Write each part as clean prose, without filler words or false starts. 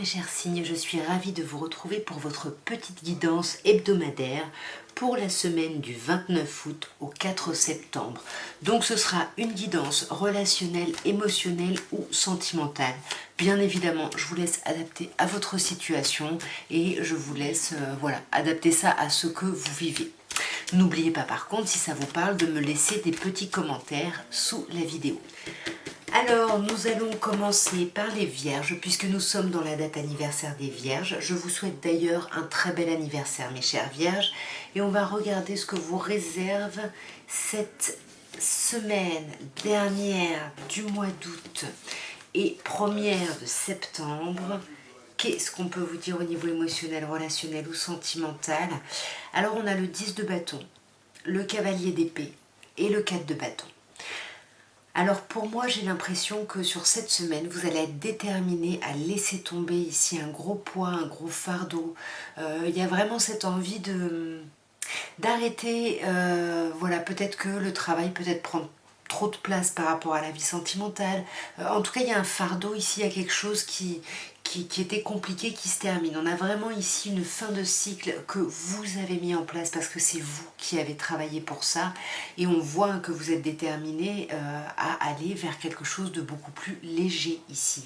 Mes chers signes, je suis ravie de vous retrouver pour votre petite guidance hebdomadaire pour la semaine du 29 août au 4 septembre. Donc ce sera une guidance relationnelle, émotionnelle ou sentimentale. Bien évidemment, je vous laisse adapter à votre situation et je vous laisse adapter ça à ce que vous vivez. N'oubliez pas par contre, si ça vous parle, de me laisser des petits commentaires sous la vidéo. Alors, nous allons commencer par les Vierges, puisque nous sommes dans la date anniversaire des Vierges. Je vous souhaite d'ailleurs un très bel anniversaire, mes chères Vierges. Et on va regarder ce que vous réserve cette semaine dernière du mois d'août et première de septembre. Qu'est-ce qu'on peut vous dire au niveau émotionnel, relationnel ou sentimental? Alors, on a le 10 de bâton, le cavalier d'épée et le 4 de bâton. Alors pour moi, j'ai l'impression que sur cette semaine, vous allez être déterminé à laisser tomber ici un gros poids, un gros fardeau. Il y a vraiment cette envie d'arrêter, peut-être que le travail peut-être prend trop de place par rapport à la vie sentimentale. En tout cas, il y a un fardeau ici, il y a quelque chose qui était compliqué, qui se termine. On a vraiment ici une fin de cycle que vous avez mis en place parce que c'est vous qui avez travaillé pour ça. Et on voit que vous êtes déterminé à aller vers quelque chose de beaucoup plus léger ici.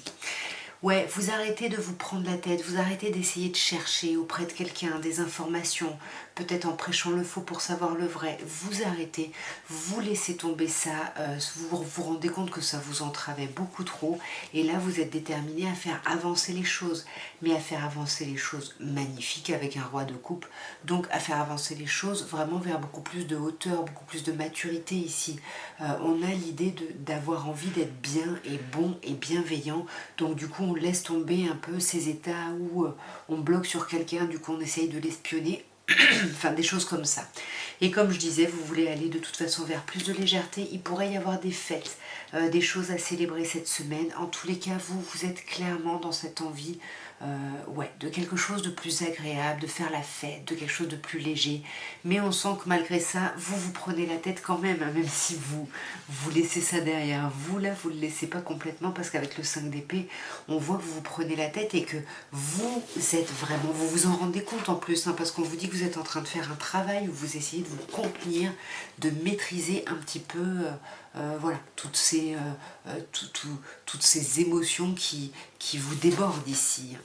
Ouais, vous arrêtez de vous prendre la tête, vous arrêtez d'essayer de chercher auprès de quelqu'un des informations, peut-être en prêchant le faux pour savoir le vrai. Vous arrêtez, vous laissez tomber ça, vous vous rendez compte que ça vous entravait beaucoup trop et là vous êtes déterminé à faire avancer les choses, mais à faire avancer les choses magnifiques avec un roi de coupe, donc à faire avancer les choses vraiment vers beaucoup plus de hauteur, beaucoup plus de maturité ici. On a l'idée d'avoir envie d'être bien et bon et bienveillant, donc du coup on laisse tomber un peu ces états où on bloque sur quelqu'un, du coup on essaye de l'espionner, enfin des choses comme ça. Et comme je disais, vous voulez aller de toute façon vers plus de légèreté, il pourrait y avoir des fêtes, des choses à célébrer cette semaine. En tous les cas, vous êtes clairement dans cette envie de quelque chose de plus agréable, de faire la fête, de quelque chose de plus léger. Mais on sent que malgré ça, vous prenez la tête quand même, hein, même si vous laissez ça derrière vous. Là, vous ne le laissez pas complètement parce qu'avec le 5 d'épée, on voit que vous prenez la tête et que vous êtes vraiment, vous vous en rendez compte en plus, hein, parce qu'on vous dit que vous êtes en train de faire un travail où vous essayez de vous contenir, de maîtriser un petit peu toutes ces émotions qui vous débordent ici.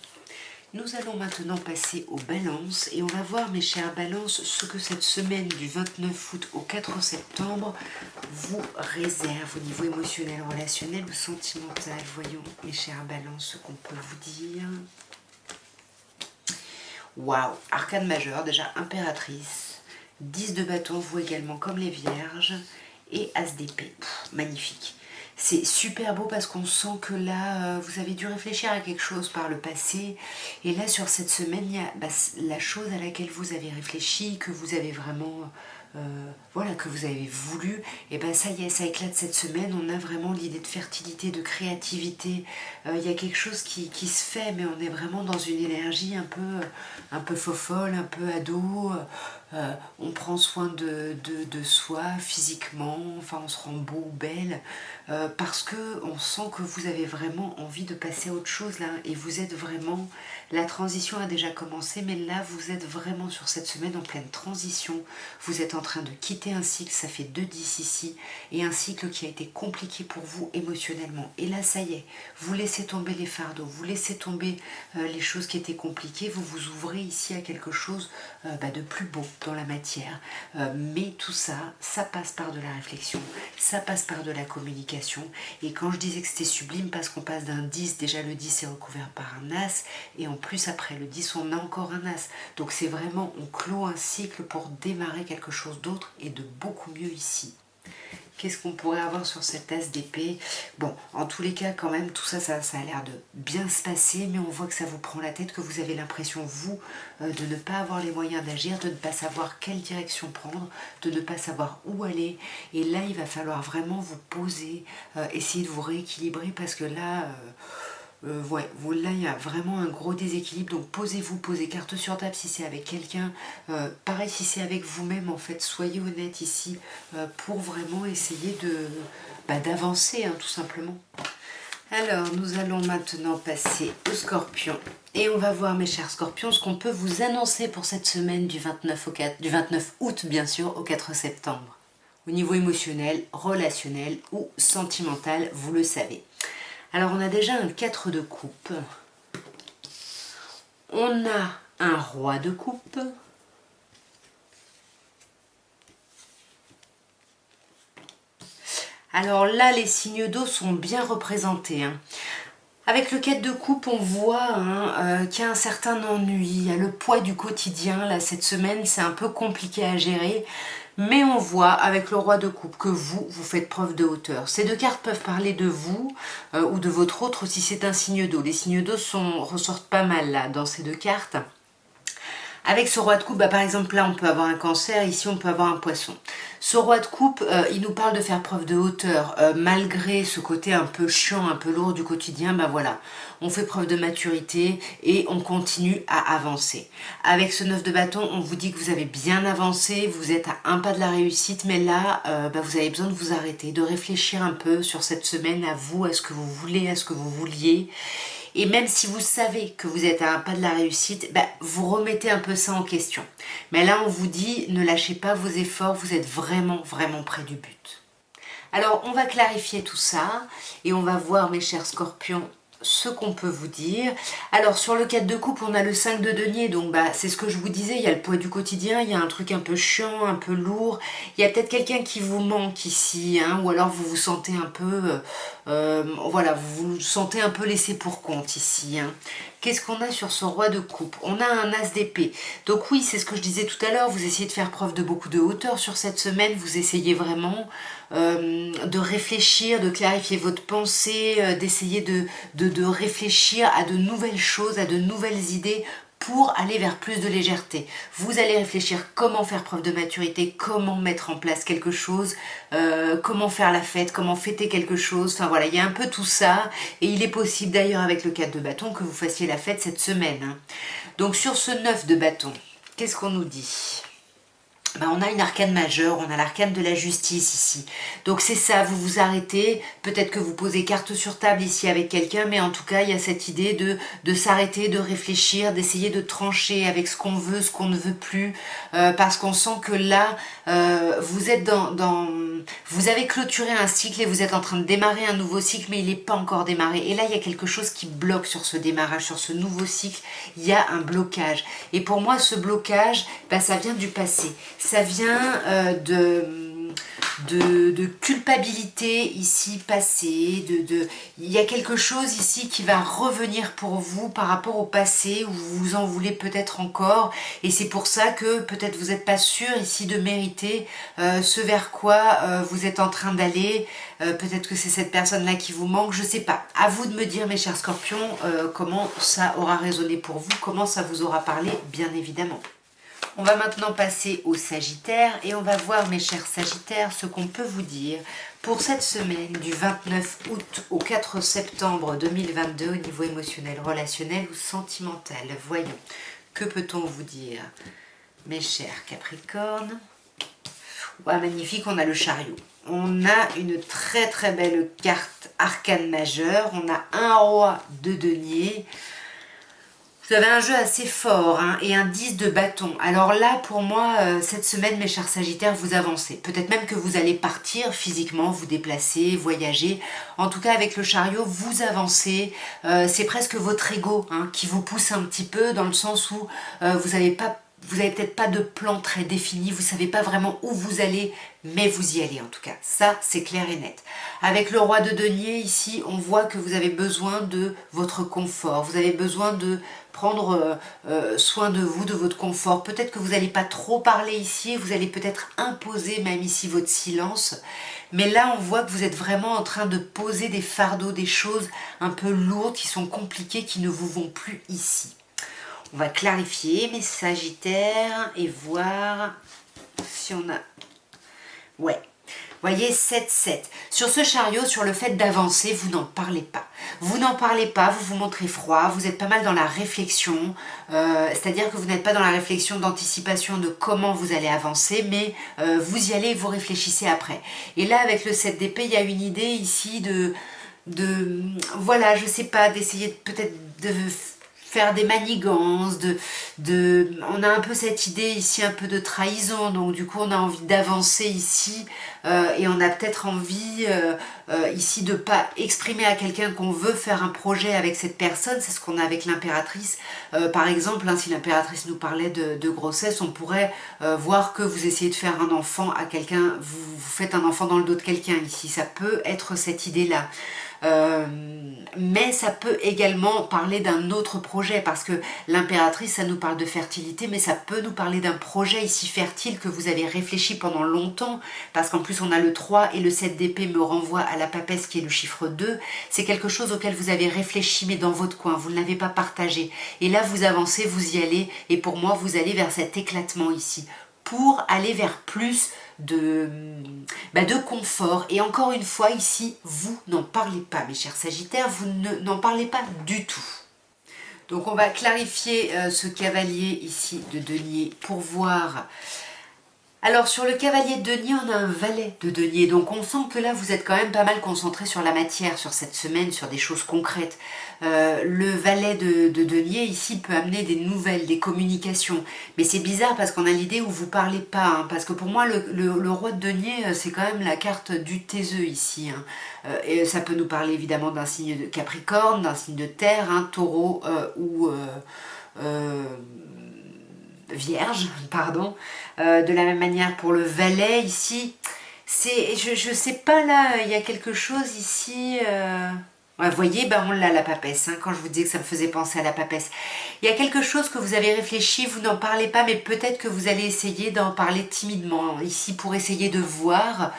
Nous allons maintenant passer aux balances et on va voir, mes chères balances, ce que cette semaine du 29 août au 4 septembre vous réserve au niveau émotionnel, relationnel ou sentimental. Voyons, mes chères balances, ce qu'on peut vous dire. Waouh, arcane majeur, déjà impératrice, 10 de bâton, vous également comme les vierges, et as d'épée, magnifique. C'est super beau parce qu'on sent que là, vous avez dû réfléchir à quelque chose par le passé. Et là, sur cette semaine, il y a la chose à laquelle vous avez réfléchi, que vous avez vraiment... que vous avez voulu, et ben ça y est, ça éclate cette semaine. On a vraiment l'idée de fertilité, de créativité. Il y a quelque chose qui se fait, mais on est vraiment dans une énergie un peu fofolle, un peu ado. On prend soin de soi physiquement, enfin on se rend beau ou belle, parce que on sent que vous avez vraiment envie de passer à autre chose là, et vous êtes vraiment, la transition a déjà commencé, mais là vous êtes vraiment sur cette semaine en pleine transition. Vous êtes en train de quitter un cycle, ça fait 2-10 ici, et un cycle qui a été compliqué pour vous émotionnellement. Et là ça y est, vous laissez tomber les fardeaux, vous laissez tomber les choses qui étaient compliquées, vous vous ouvrez ici à quelque chose de plus beau dans la matière. Mais tout ça, ça passe par de la réflexion, ça passe par de la communication. Et quand je disais que c'était sublime, parce qu'on passe d'un 10, déjà le 10 est recouvert par un as, et en plus après le 10 on a encore un as. Donc c'est vraiment, on clôt un cycle pour démarrer quelque chose d'autre et de beaucoup mieux ici. Qu'est-ce qu'on pourrait avoir sur cette as d'épée? Bon, en tous les cas, quand même, tout ça, ça a l'air de bien se passer, mais on voit que ça vous prend la tête, que vous avez l'impression, vous, de ne pas avoir les moyens d'agir, de ne pas savoir quelle direction prendre, de ne pas savoir où aller. Et là, il va falloir vraiment vous poser, essayer de vous rééquilibrer, parce que là... là il y a vraiment un gros déséquilibre, donc posez-vous, posez carte sur table si c'est avec quelqu'un, pareil si c'est avec vous-même en fait, soyez honnête ici pour vraiment essayer d'avancer tout simplement. Alors, nous allons maintenant passer au Scorpion. Et on va voir, mes chers Scorpions, ce qu'on peut vous annoncer pour cette semaine du 29 août, bien sûr, au 4 septembre. Au niveau émotionnel, relationnel ou sentimental, vous le savez. Alors, on a déjà un 4 de coupe. On a un roi de coupe. Alors là, les signes d'eau sont bien représentés. Avec le 4 de coupe, on voit qu'il y a un certain ennui, il y a le poids du quotidien. Là, cette semaine, c'est un peu compliqué à gérer. Mais on voit avec le roi de coupe que vous faites preuve de hauteur. Ces deux cartes peuvent parler de vous ou de votre autre si c'est un signe d'eau. Les signes d'eau ressortent pas mal là dans ces deux cartes. Avec ce roi de coupe, par exemple là on peut avoir un cancer, ici on peut avoir un poisson. Ce roi de coupe, il nous parle de faire preuve de hauteur, malgré ce côté un peu chiant, un peu lourd du quotidien, voilà. On fait preuve de maturité et on continue à avancer. Avec ce 9 de bâton, on vous dit que vous avez bien avancé, vous êtes à un pas de la réussite, mais là, vous avez besoin de vous arrêter, de réfléchir un peu sur cette semaine à vous, à ce que vous voulez, à ce que vous vouliez. Et même si vous savez que vous êtes à un pas de la réussite, vous remettez un peu ça en question. Mais là, on vous dit, ne lâchez pas vos efforts, vous êtes vraiment, vraiment près du but. Alors, on va clarifier tout ça et on va voir, mes chers scorpions, ce qu'on peut vous dire. Alors sur le 4 de coupe, on a le 5 de denier, donc c'est ce que je vous disais, il y a le poids du quotidien, il y a un truc un peu chiant, un peu lourd, il y a peut-être quelqu'un qui vous manque ici, ou alors vous vous sentez un peu, voilà, vous vous sentez un peu laissé pour compte ici. Qu'est-ce qu'on a sur ce roi de coupe? On a un as d'épée. Donc oui, c'est ce que je disais tout à l'heure, vous essayez de faire preuve de beaucoup de hauteur sur cette semaine, vous essayez vraiment de réfléchir, de clarifier votre pensée, d'essayer de réfléchir à de nouvelles choses, à de nouvelles idées pour aller vers plus de légèreté. Vous allez réfléchir comment faire preuve de maturité, comment mettre en place quelque chose, comment faire la fête, comment fêter quelque chose. Enfin voilà, il y a un peu tout ça. Et il est possible d'ailleurs avec le 4 de bâton que vous fassiez la fête cette semaine. Donc sur ce 9 de bâton, qu'est-ce qu'on nous dit ? On a une arcane majeure, on a l'arcane de la justice ici. Donc c'est ça, vous vous arrêtez, peut-être que vous posez carte sur table ici avec quelqu'un, mais en tout cas, il y a cette idée de s'arrêter, de réfléchir, d'essayer de trancher avec ce qu'on veut, ce qu'on ne veut plus, parce qu'on sent que là, vous êtes vous avez clôturé un cycle et vous êtes en train de démarrer un nouveau cycle, mais il n'est pas encore démarré. Et là, il y a quelque chose qui bloque sur ce démarrage, sur ce nouveau cycle, il y a un blocage. Et pour moi, ce blocage, ça vient du passé. Ça vient de culpabilité ici passée, il y a quelque chose ici qui va revenir pour vous par rapport au passé où vous en voulez peut-être encore et c'est pour ça que peut-être vous n'êtes pas sûr ici de mériter ce vers quoi vous êtes en train d'aller, peut-être que c'est cette personne-là qui vous manque, je sais pas. À vous de me dire mes chers scorpions comment ça aura résonné pour vous, comment ça vous aura parlé bien évidemment. On va maintenant passer au Sagittaire et on va voir mes chers Sagittaires ce qu'on peut vous dire pour cette semaine du 29 août au 4 septembre 2022 au niveau émotionnel, relationnel ou sentimental. Voyons, que peut-on vous dire mes chers Capricornes? Magnifique, on a le chariot. On a une très très belle carte arcane majeure, on a un roi de denier. Vous avez un jeu assez fort et un 10 de bâton. Alors là, pour moi, cette semaine, mes chers Sagittaires, vous avancez. Peut-être même que vous allez partir physiquement, vous déplacer, voyager. En tout cas, avec le chariot, vous avancez. C'est presque votre ego qui vous pousse un petit peu dans le sens où vous n'avez peut-être pas de plan très défini, vous ne savez pas vraiment où vous allez, mais vous y allez en tout cas. Ça, c'est clair et net. Avec le roi de denier, ici, on voit que vous avez besoin de votre confort. Vous avez besoin de prendre soin de vous, de votre confort. Peut-être que vous n'allez pas trop parler ici, vous allez peut-être imposer même ici votre silence. Mais là, on voit que vous êtes vraiment en train de poser des fardeaux, des choses un peu lourdes, qui sont compliquées, qui ne vous vont plus ici. On va clarifier mes Sagittaires et voir si on a... Ouais, voyez 7-7. Sur ce chariot, sur le fait d'avancer, vous n'en parlez pas. Vous n'en parlez pas, vous vous montrez froid, vous êtes pas mal dans la réflexion, c'est-à-dire que vous n'êtes pas dans la réflexion d'anticipation de comment vous allez avancer, mais vous y allez et vous réfléchissez après. Et là, avec le 7 d'épée, il y a une idée ici voilà, je sais pas, d'essayer peut-être de faire des manigances, on a un peu cette idée ici un peu de trahison, donc du coup on a envie d'avancer ici et on a peut-être envie ici de pas exprimer à quelqu'un qu'on veut faire un projet avec cette personne, c'est ce qu'on a avec l'impératrice. Par exemple, hein, si l'impératrice nous parlait de grossesse, on pourrait voir que vous essayez de faire un enfant à quelqu'un, vous faites un enfant dans le dos de quelqu'un ici, ça peut être cette idée-là. Euh, mais ça peut également parler d'un autre projet parce que l'impératrice, ça nous parle de fertilité, mais ça peut nous parler d'un projet ici fertile que vous avez réfléchi pendant longtemps, parce qu'en plus on a le 3 et le 7 d'épée me renvoie à la papesse qui est le chiffre 2. C'est quelque chose auquel vous avez réfléchi mais dans votre coin, vous ne l'avez pas partagé. Et là vous avancez, vous y allez, et pour moi vous allez vers cet éclatement ici pour aller vers plus de confort. Et encore une fois, ici, vous n'en parlez pas, mes chers Sagittaires, vous n'en parlez pas du tout. Donc on va clarifier ce cavalier ici de denier pour voir. Alors sur le cavalier de denier, on a un valet de denier, donc on sent que là vous êtes quand même pas mal concentré sur la matière, sur cette semaine, sur des choses concrètes. Le valet de denier ici peut amener des nouvelles, des communications, mais c'est bizarre parce qu'on a l'idée où vous parlez pas, hein, parce que pour moi le roi de denier c'est quand même la carte du taiseux ici, hein. Et ça peut nous parler évidemment d'un signe de Capricorne, d'un signe de terre, hein, taureau ou... Vierge, pardon. De la même manière pour le valet ici, je sais pas là, il y a quelque chose ici. Ouais, vous voyez, ben on l'a la papesse, hein, quand je vous dis que ça me faisait penser à la papesse. Il y a quelque chose que vous avez réfléchi, vous n'en parlez pas, mais peut-être que vous allez essayer d'en parler timidement, ici pour essayer de voir,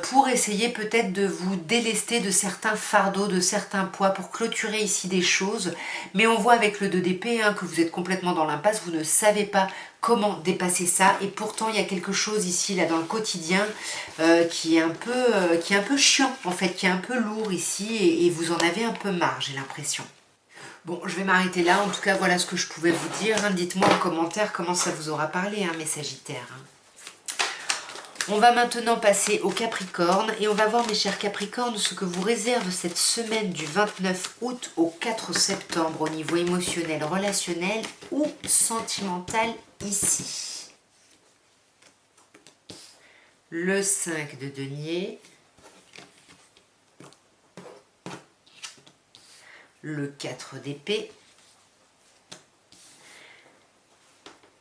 pour essayer peut-être de vous délester de certains fardeaux, de certains poids, pour clôturer ici des choses. Mais on voit avec le 2 d'épée hein, que vous êtes complètement dans l'impasse, vous ne savez pas comment dépasser ça, et pourtant il y a quelque chose ici là dans le quotidien qui est un peu chiant en fait, qui est un peu lourd ici, et vous en avez un peu marre, j'ai l'impression. Bon, je vais m'arrêter là, en tout cas voilà ce que je pouvais vous dire, hein. Dites-moi en commentaire comment ça vous aura parlé, hein, mes Sagittaires, hein. On va maintenant passer au Capricorne et on va voir, mes chers Capricornes, ce que vous réserve cette semaine du 29 août au 4 septembre au niveau émotionnel, relationnel ou sentimental ici. Le 5 de denier, le 4 d'épée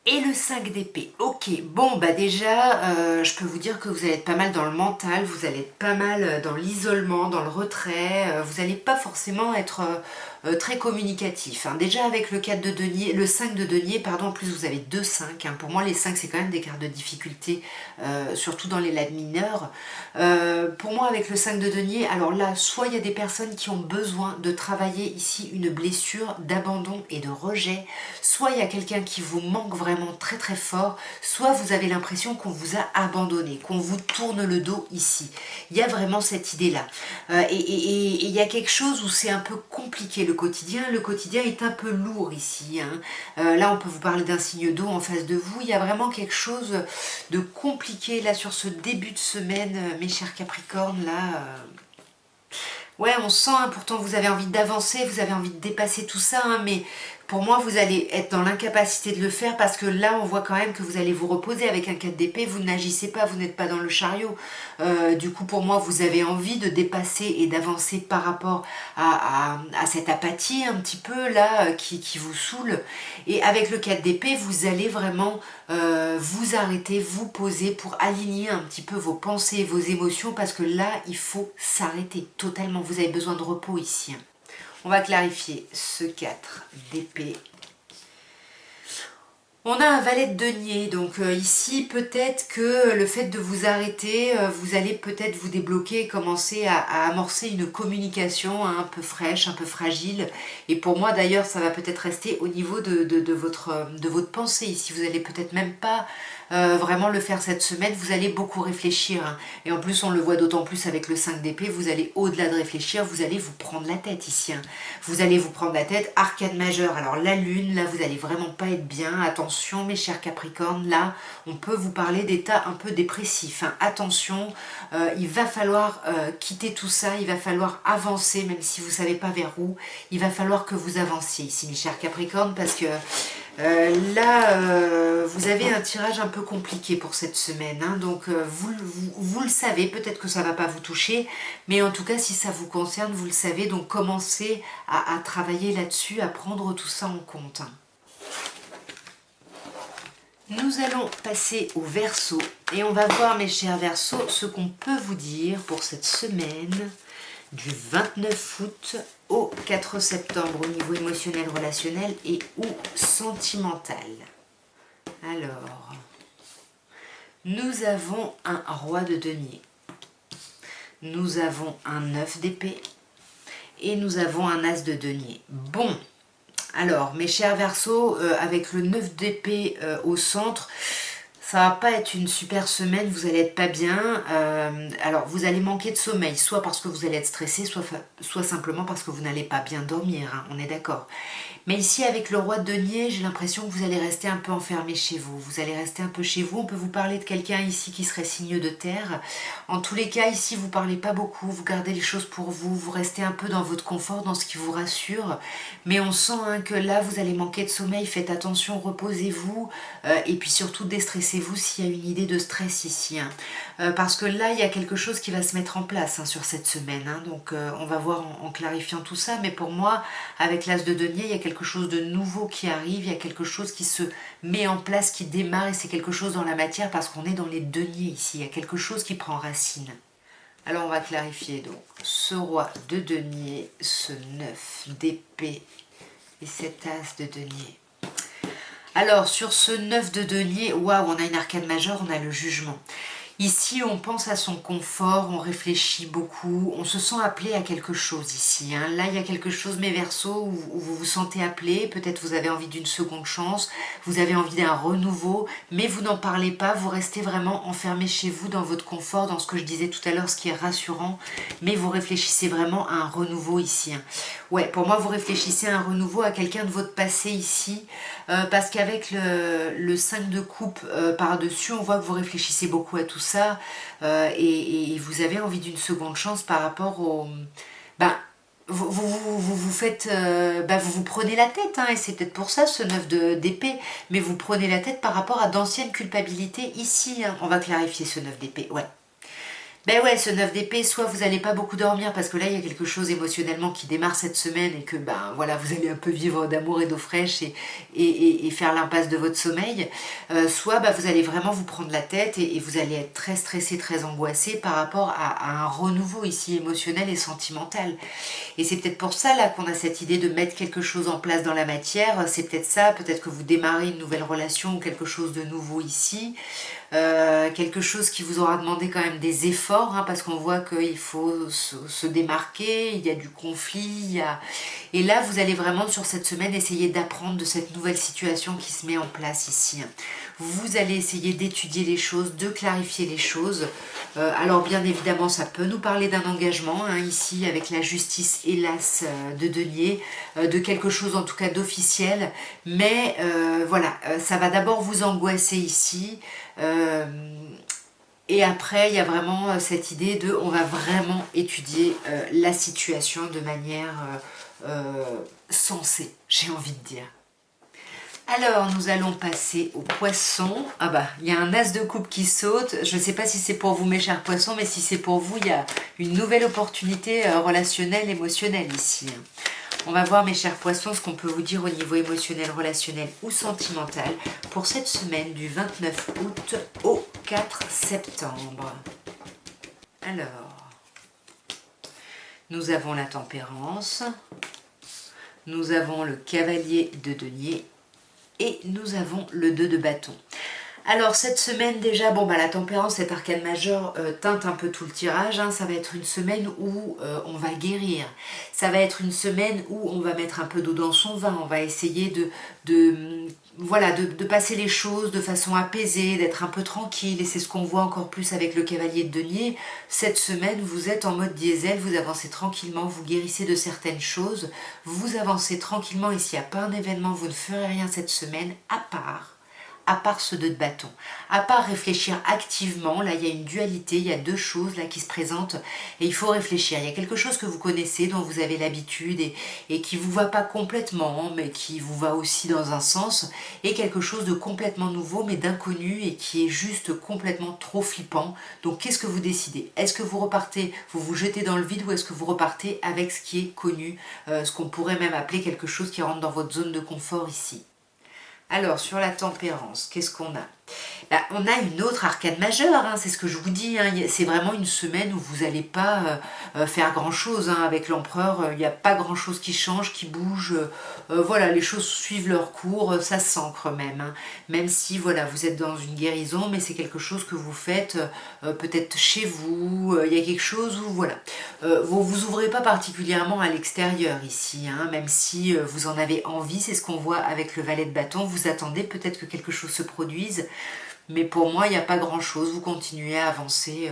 et le 5 d'épée. Ok, bon bah déjà, je peux vous dire que vous allez être pas mal dans le mental, vous allez être pas mal dans l'isolement, dans le retrait, vous n'allez pas forcément être très communicatif, hein. Déjà avec le 4 de denier, le 5 de denier, pardon, en plus vous avez 2 5, hein. Pour moi les 5 c'est quand même des cartes de difficulté, surtout dans les lames mineures. Pour moi avec le 5 de denier, alors là, soit il y a des personnes qui ont besoin de travailler ici une blessure d'abandon et de rejet, soit il y a quelqu'un qui vous manque vraiment très très fort, soit vous avez l'impression qu'on vous a abandonné, qu'on vous tourne le dos ici. Il y a vraiment cette idée-là. Et il y a quelque chose où c'est un peu compliqué le quotidien est un peu lourd ici, hein. Là on peut vous parler d'un signe d'eau en face de vous, il y a vraiment quelque chose de compliqué là sur ce début de semaine, mes chers Capricornes, là... Ouais, on sent, hein, pourtant vous avez envie d'avancer, vous avez envie de dépasser tout ça, hein, mais pour moi vous allez être dans l'incapacité de le faire parce que là on voit quand même que vous allez vous reposer avec un 4 d'épée, vous n'agissez pas, vous n'êtes pas dans le chariot. Du coup pour moi vous avez envie de dépasser et d'avancer par rapport à cette apathie un petit peu là qui vous saoule. Et avec le 4 d'épée vous allez vraiment vous arrêter, vous poser pour aligner un petit peu vos pensées, vos émotions, parce que là il faut s'arrêter totalement, vous avez besoin de repos ici. On va clarifier ce 4 d'épée. On a un valet de denier, donc ici peut-être que le fait de vous arrêter, vous allez peut-être vous débloquer et commencer à amorcer une communication hein, un peu fraîche, un peu fragile. Et pour moi d'ailleurs ça va peut-être rester au niveau de votre pensée ici. Vous n'allez peut-être même pas vraiment le faire cette semaine. Vous allez beaucoup réfléchir, hein. Et en plus, on le voit d'autant plus avec le 5 d'épée, vous allez au-delà de réfléchir, vous allez vous prendre la tête ici, hein. Vous allez vous prendre la tête. Arcane majeur, alors la lune, là, vous allez vraiment pas être bien. Attention, mes chers Capricornes, là, on peut vous parler d'état un peu dépressif, hein. Attention, il va falloir quitter tout ça, il va falloir avancer, même si vous ne savez pas vers où. Il va falloir que vous avanciez ici, mes chers Capricornes, parce que là, vous avez un tirage un peu compliqué pour cette semaine, hein. Donc vous le savez, peut-être que ça ne va pas vous toucher, mais en tout cas, si ça vous concerne, vous le savez, donc commencez à travailler là-dessus, à prendre tout ça en compte, hein. Nous allons passer au Verseau et on va voir, mes chers Verseaux, ce qu'on peut vous dire pour cette semaine du 29 août au 4 septembre au niveau émotionnel, relationnel et ou sentimental. Alors, nous avons un roi de denier, nous avons un 9 d'épée et nous avons un as de denier. Bon, alors, mes chers Verseaux, avec le 9 d'épée au centre, ça va pas être une super semaine, vous allez être pas bien. Alors, vous allez manquer de sommeil, soit parce que vous allez être stressé, soit simplement parce que vous n'allez pas bien dormir, hein, on est d'accord. Mais ici, avec le roi de denier, j'ai l'impression que vous allez rester un peu enfermé chez vous. Vous allez rester un peu chez vous. On peut vous parler de quelqu'un ici qui serait signe de terre. En tous les cas, ici, vous ne parlez pas beaucoup. Vous gardez les choses pour vous. Vous restez un peu dans votre confort, dans ce qui vous rassure. Mais on sent, hein, que là, vous allez manquer de sommeil. Faites attention, reposez-vous. Et puis surtout, déstressez-vous s'il y a une idée de stress ici, hein. Parce que là, il y a quelque chose qui va se mettre en place, hein, sur cette semaine, hein. Donc, on va voir en clarifiant tout ça. Mais pour moi, avec l'as de denier, il y a quelque chose de nouveau qui arrive, il y a quelque chose qui se met en place, qui démarre, et c'est quelque chose dans la matière parce qu'on est dans les deniers ici, il y a quelque chose qui prend racine. Alors on va clarifier donc ce roi de denier, ce 9 d'épée et cet as de denier. Alors sur ce 9 de denier, waouh, on a une arcane majeure, on a le jugement. Ici, on pense à son confort, on réfléchit beaucoup, on se sent appelé à quelque chose ici, hein. Là, il y a quelque chose, mes Verseaux, où vous vous sentez appelé, peut-être vous avez envie d'une seconde chance, vous avez envie d'un renouveau, mais vous n'en parlez pas, vous restez vraiment enfermé chez vous, dans votre confort, dans ce que je disais tout à l'heure, ce qui est rassurant, mais vous réfléchissez vraiment à un renouveau ici, hein. Ouais, pour moi, vous réfléchissez à un renouveau, à quelqu'un de votre passé ici, parce qu'avec le 5 de coupe par-dessus, on voit que vous réfléchissez beaucoup à tout ça, et vous avez envie d'une seconde chance par rapport au... Ben, vous faites... vous vous prenez la tête, hein, et c'est peut-être pour ça ce 9 d'épée, mais vous prenez la tête par rapport à d'anciennes culpabilités ici, hein. On va clarifier ce 9 d'épée, ouais. Ben ouais, ce 9 d'épée, soit vous n'allez pas beaucoup dormir parce que là, il y a quelque chose émotionnellement qui démarre cette semaine et que, ben voilà, vous allez un peu vivre d'amour et d'eau fraîche et faire l'impasse de votre sommeil. Soit vous allez vraiment vous prendre la tête et vous allez être très stressé, très angoissé par rapport à un renouveau ici émotionnel et sentimental. Et c'est peut-être pour ça là qu'on a cette idée de mettre quelque chose en place dans la matière. C'est peut-être ça, peut-être que vous démarrez une nouvelle relation ou quelque chose de nouveau ici. Quelque chose qui vous aura demandé quand même des efforts, hein, parce qu'on voit qu'il faut se démarquer, il y a du conflit, et là vous allez vraiment sur cette semaine essayer d'apprendre de cette nouvelle situation qui se met en place ici. Vous allez essayer d'étudier les choses, de clarifier les choses. Alors bien évidemment ça peut nous parler d'un engagement, hein, ici avec la justice et l'as de denier, de quelque chose en tout cas d'officiel, mais voilà, ça va d'abord vous angoisser ici. Et après, il y a vraiment cette idée de on va vraiment étudier la situation de manière sensée, j'ai envie de dire. Alors, nous allons passer aux poissons. Ah bah, il y a un as de coupe qui saute. Je ne sais pas si c'est pour vous, mes chers poissons, mais si c'est pour vous, il y a une nouvelle opportunité relationnelle, émotionnelle ici. On va voir, mes chers poissons, ce qu'on peut vous dire au niveau émotionnel, relationnel ou sentimental pour cette semaine du 29 août au 4 septembre. Alors, nous avons la tempérance, nous avons le cavalier de denier et nous avons le 2 de bâton. Alors cette semaine déjà, bon bah la tempérance, cet arcane majeur teinte un peu tout le tirage, hein. Ça va être une semaine où on va guérir, ça va être une semaine où on va mettre un peu d'eau dans son vin, on va essayer voilà, de passer les choses de façon apaisée, d'être un peu tranquille, et c'est ce qu'on voit encore plus avec le cavalier de denier. Cette semaine, vous êtes en mode diesel, vous avancez tranquillement, vous guérissez de certaines choses, vous avancez tranquillement, et s'il n'y a pas un événement, vous ne ferez rien cette semaine, à part ce 2 de bâton, à part réfléchir activement. Là il y a une dualité, il y a deux choses là qui se présentent et il faut réfléchir. Il y a quelque chose que vous connaissez, dont vous avez l'habitude et qui vous va pas complètement, mais qui vous va aussi dans un sens, et quelque chose de complètement nouveau mais d'inconnu et qui est juste complètement trop flippant. Donc qu'est-ce que vous décidez? Est-ce que vous repartez, vous vous jetez dans le vide, ou est-ce que vous repartez avec ce qui est connu, ce qu'on pourrait même appeler quelque chose qui rentre dans votre zone de confort ici? Alors, sur la tempérance, qu'est-ce qu'on a? Là, on a une autre arcane majeure, hein, c'est ce que je vous dis, hein. C'est vraiment une semaine où vous n'allez pas faire grand-chose, hein. Avec l'empereur, il n'y a pas grand-chose qui change, qui bouge. Voilà, les choses suivent leur cours, ça s'ancre même, hein. Même si voilà, vous êtes dans une guérison, mais c'est quelque chose que vous faites peut-être chez vous. Il y a quelque chose où, voilà, vous vous ouvrez pas particulièrement à l'extérieur ici, hein, même si vous en avez envie, c'est ce qu'on voit avec le valet de bâton. Vous attendez peut-être que quelque chose se produise, mais pour moi, il n'y a pas grand-chose. Vous continuez à avancer,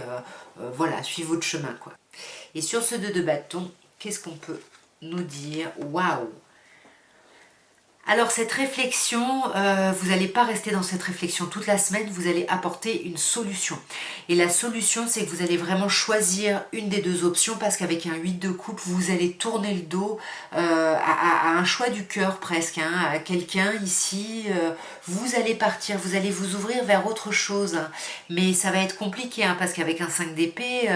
voilà, suivez votre chemin, quoi. Et sur ce 2 de bâton, qu'est-ce qu'on peut nous dire? Waouh! Alors cette réflexion, vous n'allez pas rester dans cette réflexion toute la semaine, vous allez apporter une solution. Et la solution, c'est que vous allez vraiment choisir une des deux options, parce qu'avec un 8 de coupe, vous allez tourner le dos à un choix du cœur presque, hein, à quelqu'un ici. Vous allez partir, vous allez vous ouvrir vers autre chose, hein. Mais ça va être compliqué, hein, parce qu'avec un 5 d'épée,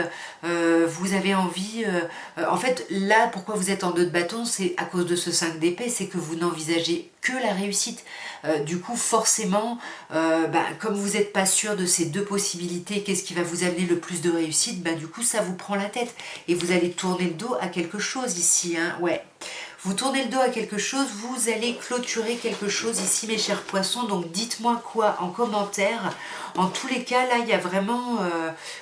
vous avez envie... en fait, là, pourquoi vous êtes en 2 de bâton, c'est à cause de ce 5 d'épée, c'est que vous n'envisagez que la réussite. Du coup, forcément, comme vous n'êtes pas sûr de ces deux possibilités, qu'est-ce qui va vous amener le plus de réussite, du coup, ça vous prend la tête. Et vous allez tourner le dos à quelque chose ici, hein, ouais. Vous tournez le dos à quelque chose, vous allez clôturer quelque chose ici, mes chers poissons. Donc dites-moi quoi en commentaire. En tous les cas, là, il y a vraiment...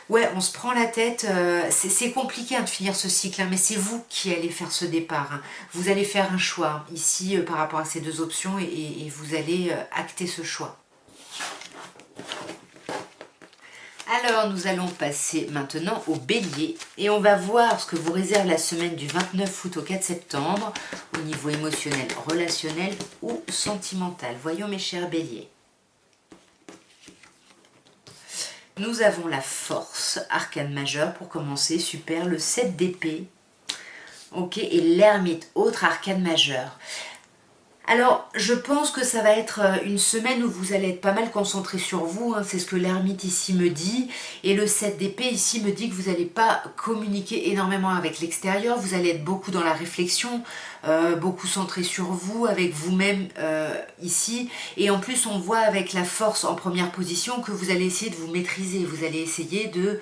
ouais, on se prend la tête. C'est compliqué, hein, de finir ce cycle, hein, mais c'est vous qui allez faire ce départ, hein. Vous allez faire un choix, hein, ici par rapport à ces deux options, et vous allez acter ce choix. Alors, nous allons passer maintenant au bélier et on va voir ce que vous réserve la semaine du 29 août au 4 septembre au niveau émotionnel, relationnel ou sentimental. Voyons mes chers béliers. Nous avons la force, arcane majeur pour commencer, super, le 7 d'épée, ok, et l'ermite, autre arcane majeur. Alors, je pense que ça va être une semaine où vous allez être pas mal concentré sur vous, hein, c'est ce que l'ermite ici me dit, et le 7 d'épée ici me dit que vous n'allez pas communiquer énormément avec l'extérieur, vous allez être beaucoup dans la réflexion, beaucoup centré sur vous, avec vous-même ici, et en plus on voit avec la force en première position que vous allez essayer de vous maîtriser, vous allez essayer de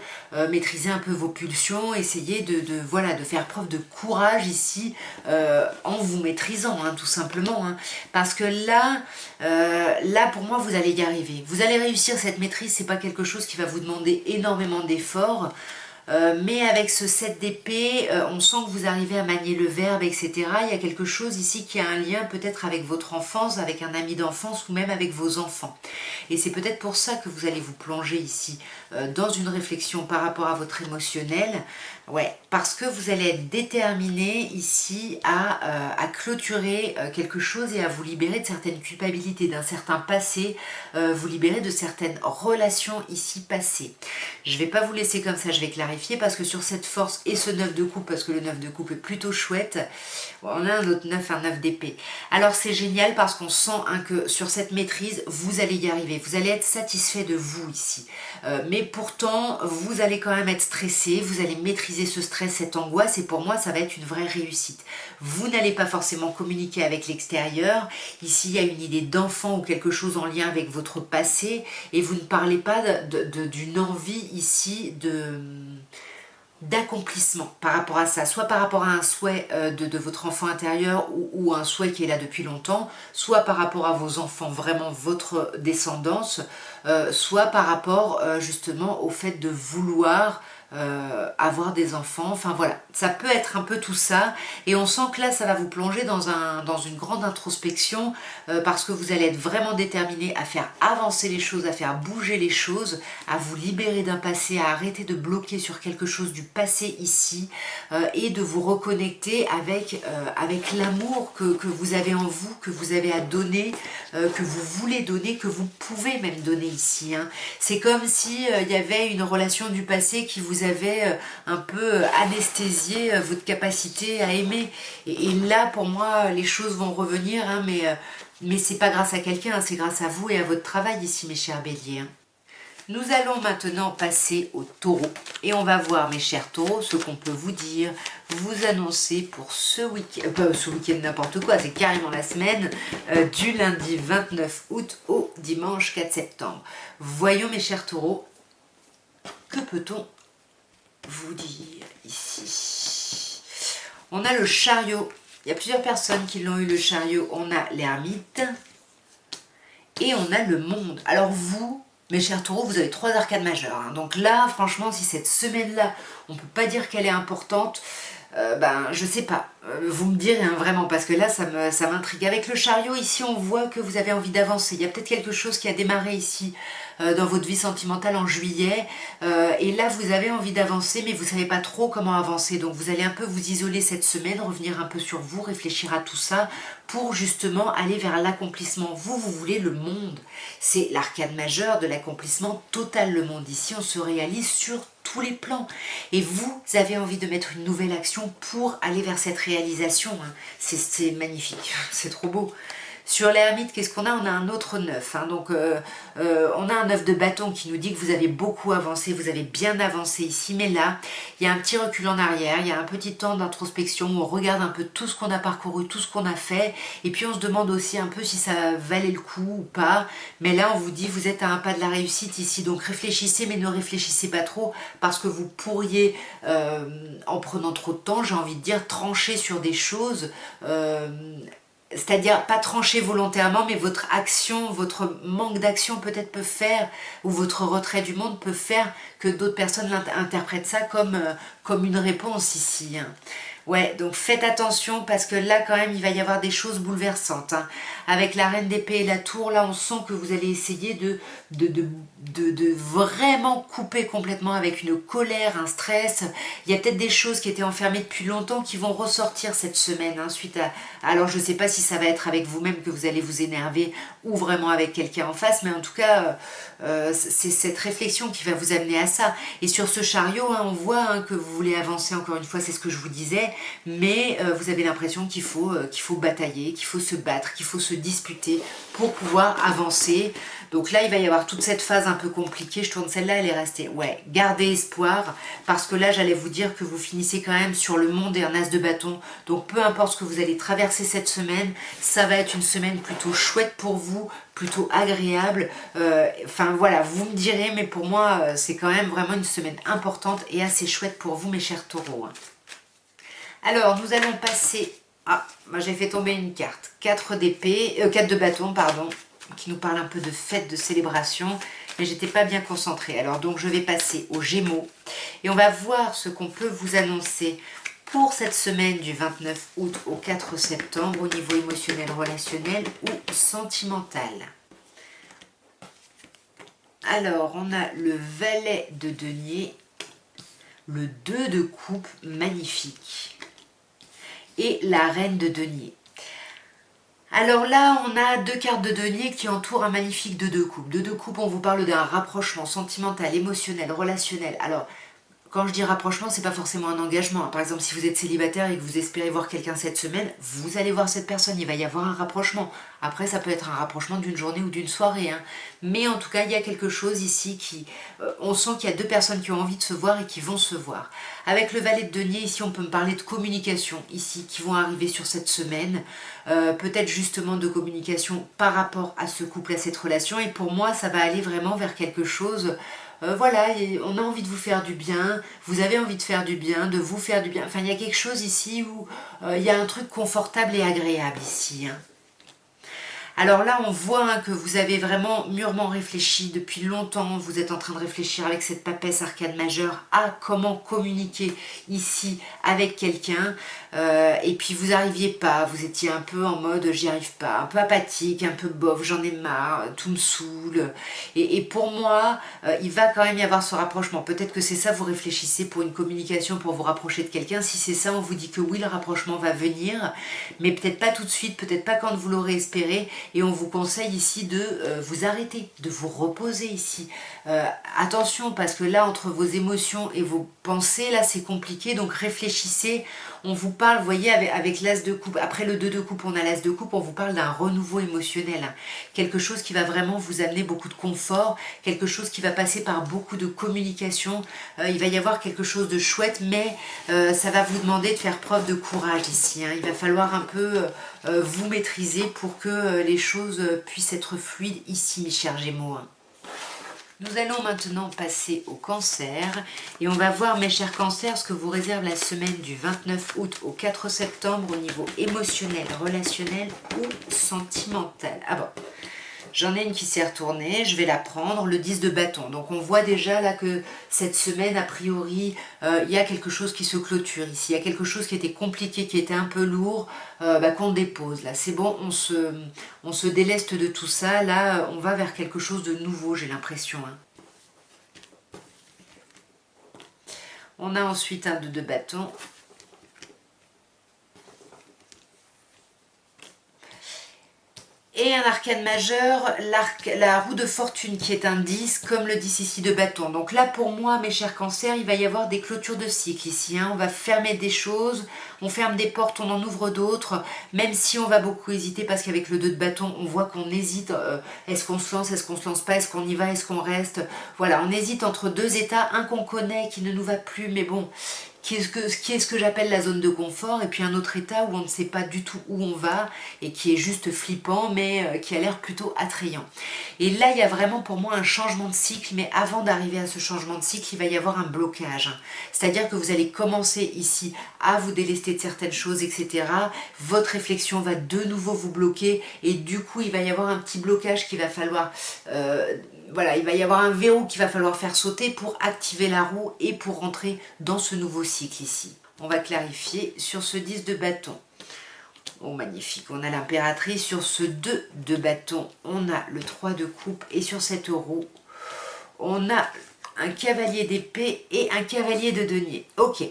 maîtriser un peu vos pulsions, essayer voilà, de faire preuve de courage ici en vous maîtrisant, hein, tout simplement, hein. Parce que là, là pour moi vous allez y arriver. Vous allez réussir cette maîtrise, c'est pas quelque chose qui va vous demander énormément d'efforts. Mais avec ce 7 d'épée, on sent que vous arrivez à manier le verbe, etc. Il y a quelque chose ici qui a un lien peut-être avec votre enfance, avec un ami d'enfance ou même avec vos enfants. Et c'est peut-être pour ça que vous allez vous plonger ici dans une réflexion par rapport à votre émotionnel. Ouais, parce que vous allez être déterminé ici à clôturer quelque chose et à vous libérer de certaines culpabilités, d'un certain passé, vous libérer de certaines relations ici passées. Je ne vais pas vous laisser comme ça, je vais clarifier, parce que sur cette force et ce 9 de coupe, parce que le 9 de coupe est plutôt chouette, on a un autre 9, un 9 d'épée. Alors c'est génial parce qu'on sent, hein, que sur cette maîtrise, vous allez y arriver, vous allez être satisfait de vous ici. Mais pourtant, vous allez quand même être stressé, vous allez maîtriser ce stress, cette angoisse, et pour moi ça va être une vraie réussite. Vous n'allez pas forcément communiquer avec l'extérieur, ici il y a une idée d'enfant ou quelque chose en lien avec votre passé, et vous ne parlez pas d'une envie ici d'accomplissement par rapport à ça, soit par rapport à un souhait de votre enfant intérieur ou un souhait qui est là depuis longtemps, soit par rapport à vos enfants, vraiment votre descendance, soit par rapport justement au fait de vouloir avoir des enfants, enfin voilà, ça peut être un peu tout ça, et on sent que là ça va vous plonger dans une grande introspection, parce que vous allez être vraiment déterminé à faire avancer les choses, à faire bouger les choses, à vous libérer d'un passé, à arrêter de bloquer sur quelque chose du passé ici, et de vous reconnecter avec l'amour que vous avez en vous, que vous avez à donner, que vous voulez donner, que vous pouvez même donner ici, hein. C'est comme si il y avait une relation du passé qui vous avait un peu anesthésié votre capacité à aimer. Et là, pour moi, les choses vont revenir, hein, mais c'est pas grâce à quelqu'un, hein, c'est grâce à vous et à votre travail ici, mes chers béliers, hein. Nous allons maintenant passer au taureau. Et on va voir, mes chers taureaux, ce qu'on peut vous dire, vous annoncer pour ce week-end, ce week-end n'importe quoi, c'est carrément la semaine, du lundi 29 août au dimanche 4 septembre. Voyons, mes chers taureaux, que peut-on vous dire ici? On a le chariot. Il y a plusieurs personnes qui l'ont eu, le chariot. On a l'ermite et on a le monde. Alors vous, mes chers taureaux, vous avez 3 arcades majeures, hein. Donc là, franchement, si cette semaine-là, on ne peut pas dire qu'elle est importante, ben, je sais pas. Vous me direz, hein, vraiment, parce que là, ça m'intrigue. Avec le chariot, ici, on voit que vous avez envie d'avancer. Il y a peut-être quelque chose qui a démarré ici, dans votre vie sentimentale en juillet. Et là, vous avez envie d'avancer, mais vous savez pas trop comment avancer. Donc, vous allez un peu vous isoler cette semaine, revenir un peu sur vous, réfléchir à tout ça, pour justement aller vers l'accomplissement. Vous voulez le monde. C'est l'arcade majeure de l'accomplissement total, le monde. Ici, on se réalise sur tous les plans. Et vous avez envie de mettre une nouvelle action pour aller vers cette réalisation, hein. C'est magnifique, c'est trop beau. Sur l'ermite, qu'est-ce qu'on a? On a un autre 9, hein. Donc on a un 9 de bâton qui nous dit que vous avez beaucoup avancé, vous avez bien avancé ici, mais là, il y a un petit recul en arrière, il y a un petit temps d'introspection où on regarde un peu tout ce qu'on a parcouru, tout ce qu'on a fait, et puis on se demande aussi un peu si ça valait le coup ou pas, mais là on vous dit vous êtes à un pas de la réussite ici, donc réfléchissez, mais ne réfléchissez pas trop, parce que vous pourriez, en prenant trop de temps, j'ai envie de dire, trancher sur des choses, c'est-à-dire pas trancher volontairement, mais votre action, votre manque d'action peut-être peut faire, ou votre retrait du monde peut faire que d'autres personnes interprètent ça comme une réponse ici, hein. Ouais, donc faites attention parce que là quand même il va y avoir des choses bouleversantes, hein. Avec la reine d'épée et la tour, là on sent que vous allez essayer de vraiment couper complètement avec une colère, un stress. Il y a peut-être des choses qui étaient enfermées depuis longtemps qui vont ressortir cette semaine, hein, suite à... Alors je ne sais pas si ça va être avec vous-même que vous allez vous énerver ou vraiment avec quelqu'un en face, mais en tout cas c'est cette réflexion qui va vous amener à ça. Et sur ce chariot, hein, on voit, hein, que vous voulez avancer, encore une fois, c'est ce que je vous disais, mais vous avez l'impression qu'il faut batailler, qu'il faut se battre, qu'il faut se disputer pour pouvoir avancer. Donc là, il va y avoir toute cette phase un peu compliquée. Je tourne celle-là, elle est restée. Ouais, gardez espoir, parce que là, j'allais vous dire que vous finissez quand même sur le monde et un as de bâton. Donc peu importe ce que vous allez traverser cette semaine, ça va être une semaine plutôt chouette pour vous, plutôt agréable. Enfin voilà, vous me direz, mais pour moi, c'est quand même vraiment une semaine importante et assez chouette pour vous, mes chers taureaux. Alors, nous allons passer... Ah, moi j'ai fait tomber une carte. 4 d'épée, 4 de bâton, pardon, qui nous parle un peu de fête, de célébration, mais j'étais pas bien concentrée. Alors donc je vais passer aux Gémeaux et on va voir ce qu'on peut vous annoncer pour cette semaine du 29 août au 4 septembre au niveau émotionnel, relationnel ou sentimental. Alors on a le valet de denier, le 2 de coupe, magnifique, et la reine de denier. Alors là, on a 2 cartes de denier qui entourent un magnifique 2 de coupe. 2 de coupe, on vous parle d'un rapprochement sentimental, émotionnel, relationnel. Alors, quand je dis rapprochement, c'est pas forcément un engagement. Par exemple, si vous êtes célibataire et que vous espérez voir quelqu'un cette semaine, vous allez voir cette personne, il va y avoir un rapprochement. Après, ça peut être un rapprochement d'une journée ou d'une soirée, hein. Mais en tout cas, il y a quelque chose ici qui... on sent qu'il y a 2 personnes qui ont envie de se voir et qui vont se voir. Avec le valet de denier, ici, on peut me parler de communication, ici, qui vont arriver sur cette semaine. Peut-être justement de communication par rapport à ce couple, à cette relation. Et pour moi, ça va aller vraiment vers quelque chose... voilà, on a envie de vous faire du bien, vous avez envie de faire du bien, de vous faire du bien. Enfin, il y a quelque chose ici où il y a un truc confortable et agréable ici, hein. Alors là, on voit hein, que vous avez vraiment mûrement réfléchi depuis longtemps. Vous êtes en train de réfléchir avec cette papesse arcane majeure à comment communiquer ici avec quelqu'un. Et puis vous n'arriviez pas, vous étiez un peu en mode j'y arrive pas, un peu apathique, un peu bof, j'en ai marre, tout me saoule. Et pour moi, il va quand même y avoir ce rapprochement. Peut-être que c'est ça, vous réfléchissez pour une communication, pour vous rapprocher de quelqu'un. Si c'est ça, on vous dit que oui, le rapprochement va venir, mais peut-être pas tout de suite, peut-être pas quand vous l'aurez espéré. Et on vous conseille ici de vous arrêter, de vous reposer ici. Attention, parce que là, entre vos émotions et vos pensées, là, c'est compliqué. Donc réfléchissez. On vous parle, vous voyez, avec l'as de coupe. Après le 2 de coupe, on a l'as de coupe. On vous parle d'un renouveau émotionnel. Hein. Quelque chose qui va vraiment vous amener beaucoup de confort. Quelque chose qui va passer par beaucoup de communication. Il va y avoir quelque chose de chouette, mais ça va vous demander de faire preuve de courage ici. Hein. Il va falloir un peu vous maîtriser pour que les choses puissent être fluides ici, mes chers Gémeaux. Nous allons maintenant passer au cancer et on va voir, mes chers cancers, ce que vous réserve la semaine du 29 août au 4 septembre au niveau émotionnel, relationnel ou sentimental. Ah bon, j'en ai une qui s'est retournée, je vais la prendre, le 10 de bâton. Donc on voit déjà là que cette semaine, a priori, il y a quelque chose qui se clôture ici. Il y a quelque chose qui était compliqué, qui était un peu lourd, qu'on dépose. Là, c'est bon, on se déleste de tout ça. Là, on va vers quelque chose de nouveau, j'ai l'impression. Hein. On a ensuite un 2 de bâton. Et un arcane majeur, la roue de fortune qui est un 10, comme le 10 ici de bâton. Donc là, pour moi, mes chers cancers, il va y avoir des clôtures de cycle ici. Hein. On va fermer des choses, on ferme des portes, on en ouvre d'autres, même si on va beaucoup hésiter, parce qu'avec le 2 de bâton, on voit qu'on hésite. Est-ce qu'on se lance, est-ce qu'on se lance pas, est-ce qu'on y va, est-ce qu'on reste? Voilà, on hésite entre deux états, un qu'on connaît, qui ne nous va plus, mais bon... qui est ce que j'appelle la zone de confort, et puis un autre état où on ne sait pas du tout où on va, et qui est juste flippant, mais qui a l'air plutôt attrayant. Et là, il y a vraiment pour moi un changement de cycle, mais avant d'arriver à ce changement de cycle, il va y avoir un blocage. C'est-à-dire que vous allez commencer ici à vous délester de certaines choses, etc. Votre réflexion va de nouveau vous bloquer, et du coup, il va y avoir un petit blocage qu'il va falloir... voilà, il va y avoir un verrou qu'il va falloir faire sauter pour activer la roue et pour rentrer dans ce nouveau cycle ici. On va clarifier sur ce 10 de bâton. Oh, magnifique. On a l'impératrice. Sur ce 2 de bâton, on a le 3 de coupe. Et sur cette roue, on a un cavalier d'épée et un cavalier de denier. Ok.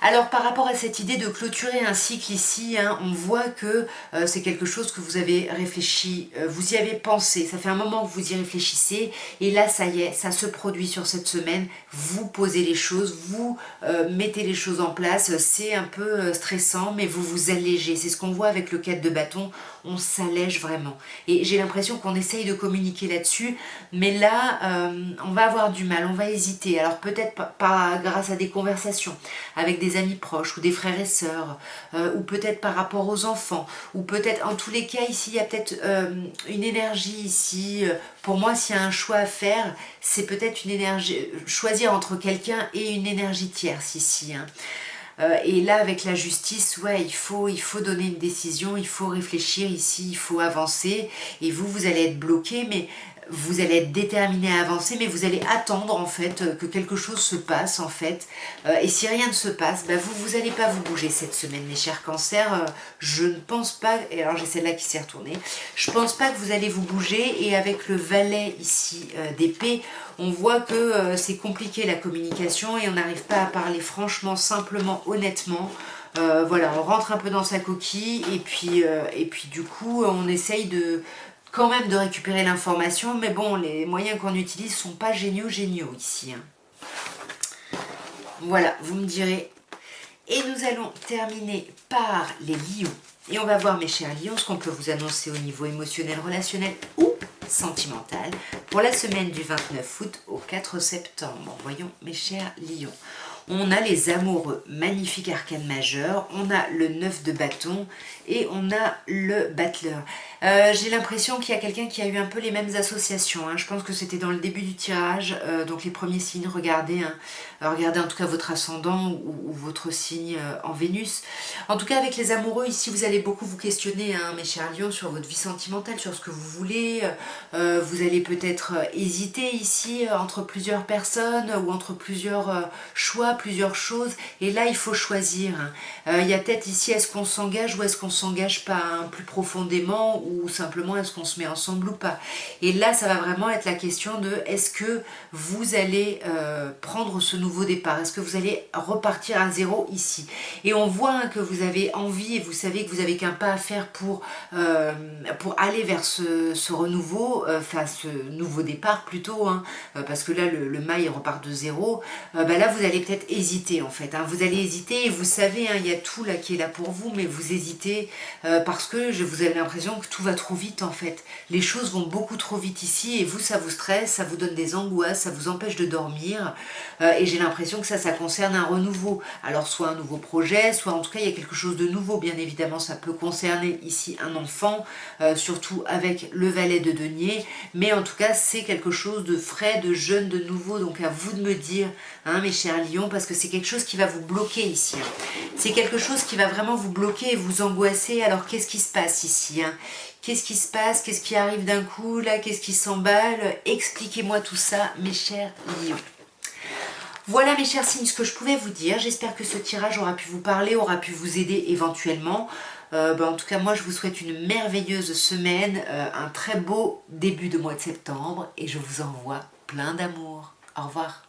Alors par rapport à cette idée de clôturer un cycle ici, hein, on voit que c'est quelque chose que vous avez réfléchi, vous y avez pensé, ça fait un moment que vous y réfléchissez, et là ça y est, ça se produit sur cette semaine, vous posez les choses, vous mettez les choses en place, c'est un peu stressant, mais vous vous allégez, c'est ce qu'on voit avec le 4 de bâton, on s'allège vraiment. Et j'ai l'impression qu'on essaye de communiquer là-dessus, mais là, on va avoir du mal, on va hésiter, alors peut-être pas grâce à des conversations, avec des amis proches ou des frères et sœurs, ou peut-être par rapport aux enfants, ou peut-être, en tous les cas, ici, il y a peut-être une énergie ici. Pour moi, s'il y a un choix à faire, c'est peut-être une énergie, choisir entre quelqu'un et une énergie tierce ici. Hein. Et là, avec la justice, ouais, il faut donner une décision, il faut réfléchir ici, il faut avancer. Et vous allez être bloqué, mais vous allez être déterminé à avancer, mais vous allez attendre en fait que quelque chose se passe en fait. Et si rien ne se passe, bah, vous n'allez pas vous bouger cette semaine, mes chers cancers. Je ne pense pas, et alors j'ai celle-là qui s'est retournée, je pense pas que vous allez vous bouger. Et avec le valet ici d'épée, on voit que c'est compliqué la communication et on n'arrive pas à parler franchement, simplement, honnêtement. Voilà, on rentre un peu dans sa coquille et puis du coup on essaye quand même de récupérer l'information, mais bon, les moyens qu'on utilise sont pas géniaux ici. Hein. Voilà, vous me direz. Et nous allons terminer par les lions. Et on va voir, mes chers lions, ce qu'on peut vous annoncer au niveau émotionnel, relationnel ou sentimental pour la semaine du 29 août au 4 septembre. Voyons, mes chers lions. On a les amoureux, magnifique arcane majeur, on a le 9 de bâton et on a le battleur. J'ai l'impression qu'il y a quelqu'un qui a eu un peu les mêmes associations, hein. Je pense que c'était dans le début du tirage, donc les premiers signes, regardez, hein. Regardez en tout cas votre ascendant ou votre signe en Vénus. En tout cas avec les amoureux ici, vous allez beaucoup vous questionner, hein, mes chers lions, sur votre vie sentimentale, sur ce que vous voulez. Vous allez peut-être hésiter ici entre plusieurs personnes ou entre plusieurs choix, plusieurs choses. Et là il faut choisir, hein. Il y a peut-être ici, est-ce qu'on s'engage ou est-ce qu'on s'engage pas, hein, plus profondément, ou simplement est-ce qu'on se met ensemble ou pas. Et là ça va vraiment être la question de est-ce que vous allez prendre ce nouveau départ, est-ce que vous allez repartir à zéro ici. Et on voit, hein, que vous avez envie et vous savez que vous avez qu'un pas à faire pour aller vers ce renouveau, enfin ce nouveau départ plutôt, hein, parce que là le mail repart de zéro. Bah là vous allez peut-être hésiter en fait, hein. Vous allez hésiter et vous savez, hein, il y a tout là qui est là pour vous, mais vous hésitez parce que vous avez l'impression que tout va trop vite en fait. Les choses vont beaucoup trop vite ici et vous, ça vous stresse, ça vous donne des angoisses, ça vous empêche de dormir, et j'ai l'impression que ça concerne un renouveau. Alors soit un nouveau projet, soit en tout cas il y a quelque chose de nouveau. Bien évidemment ça peut concerner ici un enfant, surtout avec le valet de denier, mais en tout cas c'est quelque chose de frais, de jeune, de nouveau. Donc à vous de me dire, hein, mes chers lions, parce que c'est quelque chose qui va vous bloquer ici, hein. C'est quelque chose qui va vraiment vous bloquer et vous angoisser. Alors qu'est-ce qui se passe ici, hein? Qu'est-ce qui se passe? Qu'est-ce qui arrive d'un coup là? Qu'est-ce qui s'emballe? Expliquez-moi tout ça, mes chers lions. Voilà mes chers signes, ce que je pouvais vous dire. J'espère que ce tirage aura pu vous parler, aura pu vous aider éventuellement. En tout cas, moi, je vous souhaite une merveilleuse semaine, un très beau début de mois de septembre et je vous envoie plein d'amour. Au revoir.